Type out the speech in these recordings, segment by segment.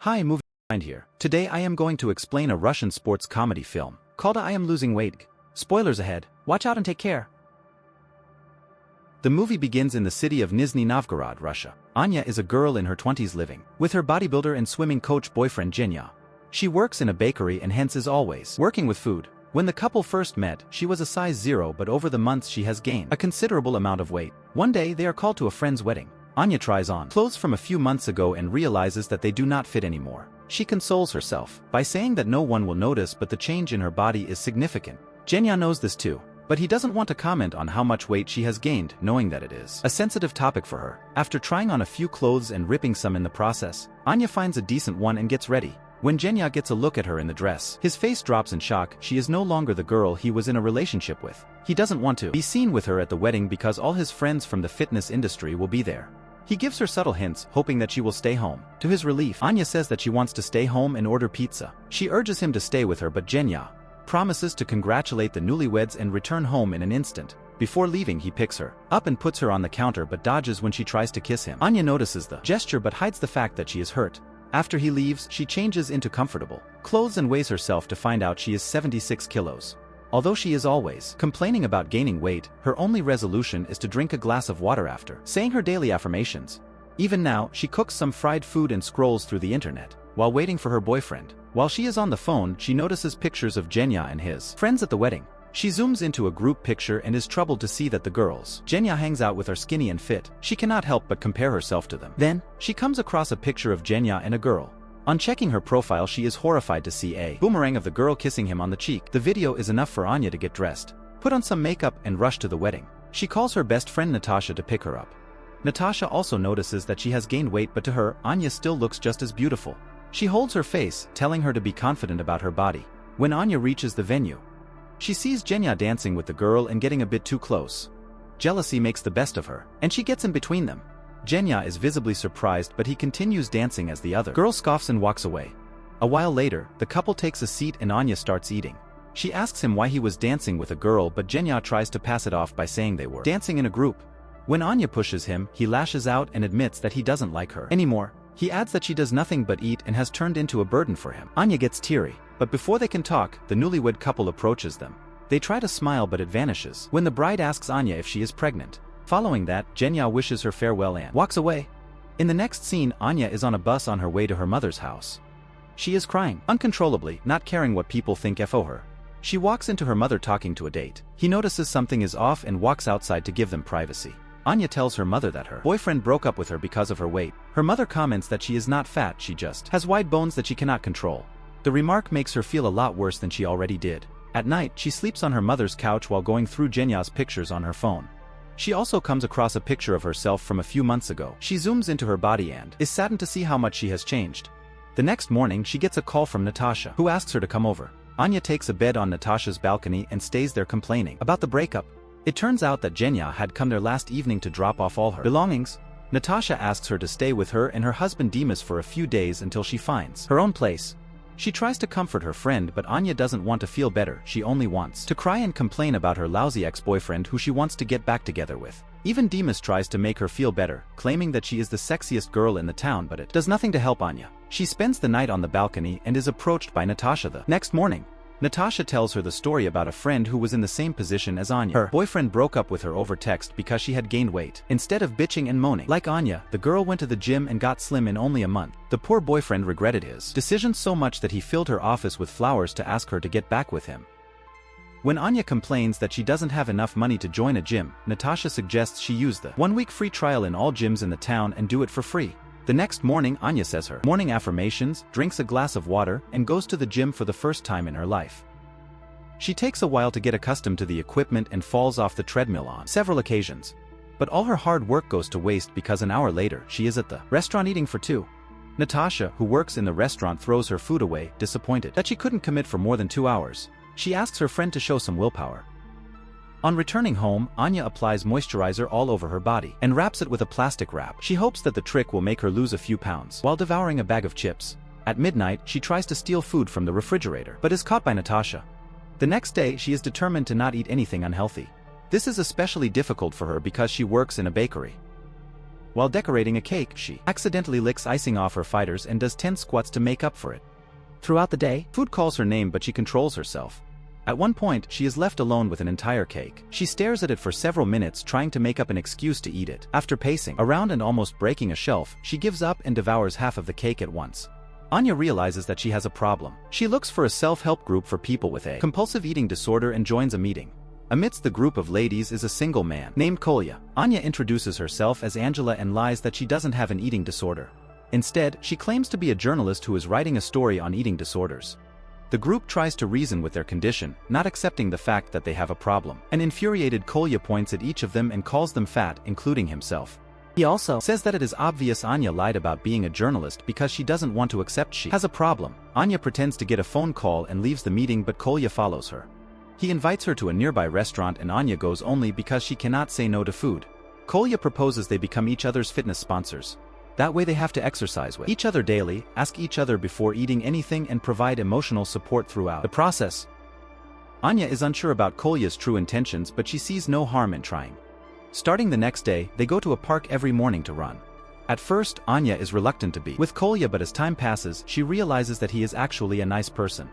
Hi, Movie Mind here. Today I am going to explain a Russian sports comedy film called I Am Losing Weight. Spoilers ahead, watch out and take care. The movie begins in the city of Nizhny Novgorod, Russia. Anya is a girl in her 20s living with her bodybuilder and swimming coach boyfriend Genya. She works in a bakery and hence is always working with food. When the couple first met, she was a size 0, but over the months she has gained a considerable amount of weight. One day they are called to a friend's wedding. Anya tries on clothes from a few months ago and realizes that they do not fit anymore. She consoles herself by saying that no one will notice, but the change in her body is significant. Genya knows this too, but he doesn't want to comment on how much weight she has gained, knowing that it is a sensitive topic for her. After trying on a few clothes and ripping some in the process, Anya finds a decent one and gets ready. When Genya gets a look at her in the dress, his face drops in shock. She is no longer the girl he was in a relationship with. He doesn't want to be seen with her at the wedding because all his friends from the fitness industry will be there. He gives her subtle hints, hoping that she will stay home. To his relief, Anya says that she wants to stay home and order pizza. She urges him to stay with her, but Genya promises to congratulate the newlyweds and return home in an instant. Before leaving, he picks her up and puts her on the counter but dodges when she tries to kiss him. Anya notices the gesture but hides the fact that she is hurt. After he leaves, she changes into comfortable clothes and weighs herself to find out she is 76 kilos. Although she is always complaining about gaining weight, her only resolution is to drink a glass of water after saying her daily affirmations. Even now, she cooks some fried food and scrolls through the internet while waiting for her boyfriend. While she is on the phone, she notices pictures of Genya and his friends at the wedding. She zooms into a group picture and is troubled to see that the girls Genya hangs out with are skinny and fit. She cannot help but compare herself to them. Then, she comes across a picture of Genya and a girl. On checking her profile, she is horrified to see a boomerang of the girl kissing him on the cheek. The video is enough for Anya to get dressed, put on some makeup and rush to the wedding. She calls her best friend Natasha to pick her up. Natasha also notices that she has gained weight, but to her, Anya still looks just as beautiful. She holds her face, telling her to be confident about her body. When Anya reaches the venue, she sees Genya dancing with the girl and getting a bit too close. Jealousy makes the best of her, and she gets in between them. Genya is visibly surprised, but he continues dancing as the other girl scoffs and walks away. A while later, the couple takes a seat and Anya starts eating. She asks him why he was dancing with a girl, but Genya tries to pass it off by saying they were dancing in a group. When Anya pushes him, he lashes out and admits that he doesn't like her anymore. He adds that she does nothing but eat and has turned into a burden for him. Anya gets teary, but before they can talk, the newlywed couple approaches them. They try to smile, but it vanishes when the bride asks Anya if she is pregnant. Following that, Genya wishes her farewell and walks away. In the next scene, Anya is on a bus on her way to her mother's house. She is crying uncontrollably, not caring what people think of her. She walks into her mother talking to a date. He notices something is off and walks outside to give them privacy. Anya tells her mother that her boyfriend broke up with her because of her weight. Her mother comments that she is not fat, she just has wide bones that she cannot control. The remark makes her feel a lot worse than she already did. At night, she sleeps on her mother's couch while going through Genya's pictures on her phone. She also comes across a picture of herself from a few months ago. She zooms into her body and is saddened to see how much she has changed. The next morning, she gets a call from Natasha, who asks her to come over. Anya takes a bed on Natasha's balcony and stays there complaining about the breakup. It turns out that Genya had come there last evening to drop off all her belongings. Natasha asks her to stay with her and her husband Demas for a few days until she finds her own place. She tries to comfort her friend, but Anya doesn't want to feel better. She only wants to cry and complain about her lousy ex-boyfriend who she wants to get back together with. Even Demas tries to make her feel better, claiming that she is the sexiest girl in the town, but it does nothing to help Anya. She spends the night on the balcony and is approached by Natasha the next morning. Natasha tells her the story about a friend who was in the same position as Anya. Her boyfriend broke up with her over text because she had gained weight. Instead of bitching and moaning like Anya, the girl went to the gym and got slim in only a month. The poor boyfriend regretted his decision so much that he filled her office with flowers to ask her to get back with him. When Anya complains that she doesn't have enough money to join a gym, Natasha suggests she use the 1-week free trial in all gyms in the town and do it for free. The next morning, Anya says her morning affirmations, drinks a glass of water, and goes to the gym for the first time in her life. She takes a while to get accustomed to the equipment and falls off the treadmill on several occasions. But all her hard work goes to waste because an hour later, she is at the restaurant eating for two. Natasha, who works in the restaurant, throws her food away, disappointed that she couldn't commit for more than 2 hours. She asks her friend to show some willpower. On returning home, Anya applies moisturizer all over her body and wraps it with a plastic wrap. She hopes that the trick will make her lose a few pounds while devouring a bag of chips. At midnight, she tries to steal food from the refrigerator, but is caught by Natasha. The next day, she is determined to not eat anything unhealthy. This is especially difficult for her because she works in a bakery. While decorating a cake, she accidentally licks icing off her fighters and does 10 squats to make up for it. Throughout the day, food calls her name but she controls herself. At one point, she is left alone with an entire cake. She stares at it for several minutes trying to make up an excuse to eat it. After pacing around and almost breaking a shelf, she gives up and devours half of the cake at once. Anya realizes that she has a problem. She looks for a self-help group for people with a compulsive eating disorder and joins a meeting. Amidst the group of ladies is a single man named Kolya. Anya introduces herself as Angela and lies that she doesn't have an eating disorder. Instead, she claims to be a journalist who is writing a story on eating disorders. The group tries to reason with their condition, not accepting the fact that they have a problem. An infuriated Kolya points at each of them and calls them fat, including himself. He also says that it is obvious Anya lied about being a journalist because she doesn't want to accept she has a problem. Anya pretends to get a phone call and leaves the meeting, but Kolya follows her. He invites her to a nearby restaurant and Anya goes only because she cannot say no to food. Kolya proposes they become each other's fitness sponsors. That way they have to exercise with each other daily, ask each other before eating anything and provide emotional support throughout the process. Anya is unsure about Kolya's true intentions, but she sees no harm in trying. Starting the next day, they go to a park every morning to run. At first, Anya is reluctant to be with Kolya, but as time passes, she realizes that he is actually a nice person.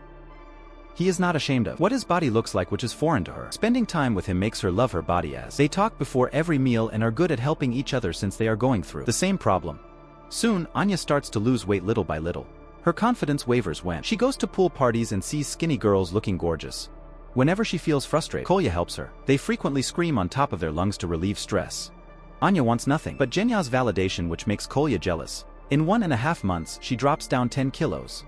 He is not ashamed of what his body looks like, which is foreign to her. Spending time with him makes her love her body, as they talk before every meal and are good at helping each other since they are going through the same problem. Soon, Anya starts to lose weight little by little. Her confidence wavers when she goes to pool parties and sees skinny girls looking gorgeous. Whenever she feels frustrated, Kolya helps her. They frequently scream on top of their lungs to relieve stress. Anya wants nothing but Jenya's validation, which makes Kolya jealous. In 1.5 months, she drops down 10 kilos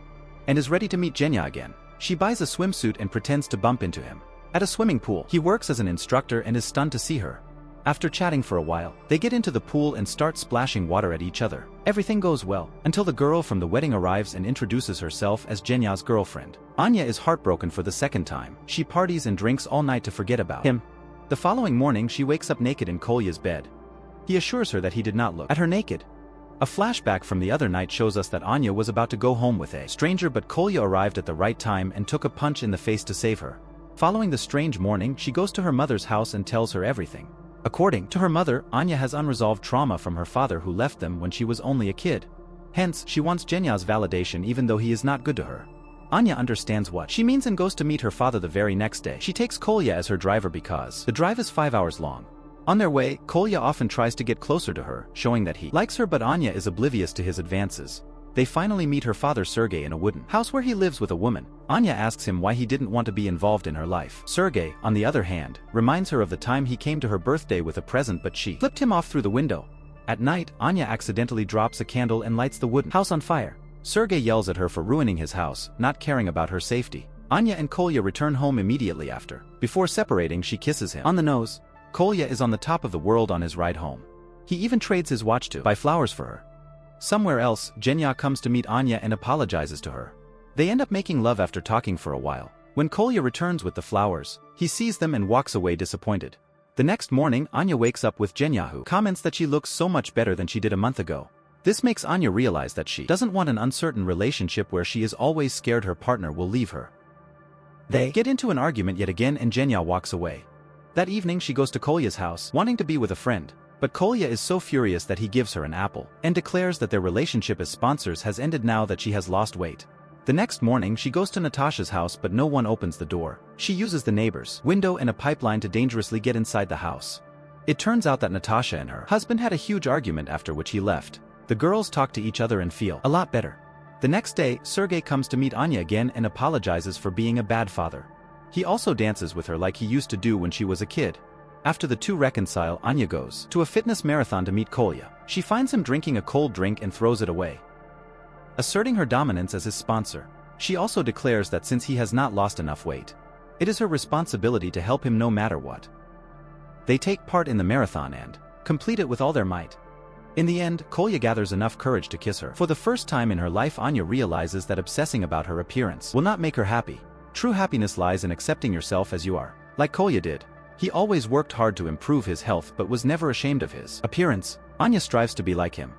and is ready to meet Jenya again. She buys a swimsuit and pretends to bump into him at a swimming pool. He works as an instructor and is stunned to see her. After chatting for a while, they get into the pool and start splashing water at each other. Everything goes well, until the girl from the wedding arrives and introduces herself as Jenya's girlfriend. Anya is heartbroken for the second time. She parties and drinks all night to forget about him. The following morning, she wakes up naked in Kolya's bed. He assures her that he did not look at her naked. A flashback from the other night shows us that Anya was about to go home with a stranger, but Kolya arrived at the right time and took a punch in the face to save her. Following the strange morning, she goes to her mother's house and tells her everything. According to her mother, Anya has unresolved trauma from her father who left them when she was only a kid. Hence, she wants Jenya's validation even though he is not good to her. Anya understands what she means and goes to meet her father the very next day. She takes Kolya as her driver because the drive is 5 hours long. On their way, Kolya often tries to get closer to her, showing that he likes her, but Anya is oblivious to his advances. They finally meet her father Sergey in a wooden house where he lives with a woman. Anya asks him why he didn't want to be involved in her life. Sergey, on the other hand, reminds her of the time he came to her birthday with a present, but she flipped him off through the window. At night, Anya accidentally drops a candle and lights the wooden house on fire. Sergey yells at her for ruining his house, not caring about her safety. Anya and Kolya return home immediately after. Before separating, she kisses him on the nose. Kolya is on the top of the world on his ride home. He even trades his watch to buy flowers for her. Somewhere else, Jenya comes to meet Anya and apologizes to her. They end up making love after talking for a while. When Kolya returns with the flowers, he sees them and walks away disappointed. The next morning, Anya wakes up with Jenya, who comments that she looks so much better than she did a month ago. This makes Anya realize that she doesn't want an uncertain relationship where she is always scared her partner will leave her. They get into an argument yet again and Jenya walks away. That evening she goes to Kolya's house, wanting to be with a friend. But Kolya is so furious that he gives her an apple, and declares that their relationship as sponsors has ended now that she has lost weight. The next morning she goes to Natasha's house, but no one opens the door. She uses the neighbor's window and a pipeline to dangerously get inside the house. It turns out that Natasha and her husband had a huge argument, after which he left. The girls talk to each other and feel a lot better. The next day, Sergey comes to meet Anya again and apologizes for being a bad father. He also dances with her like he used to do when she was a kid. After the two reconcile, Anya goes to a fitness marathon to meet Kolya. She finds him drinking a cold drink and throws it away, asserting her dominance as his sponsor. She also declares that since he has not lost enough weight, it is her responsibility to help him no matter what. They take part in the marathon and complete it with all their might. In the end, Kolya gathers enough courage to kiss her. For the first time in her life, Anya realizes that obsessing about her appearance will not make her happy. True happiness lies in accepting yourself as you are, like Kolya did. He always worked hard to improve his health but was never ashamed of his appearance. Anya strives to be like him.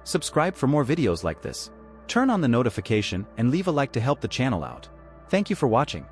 Subscribe for more videos like this. Turn on the notification and leave a like to help the channel out. Thank you for watching.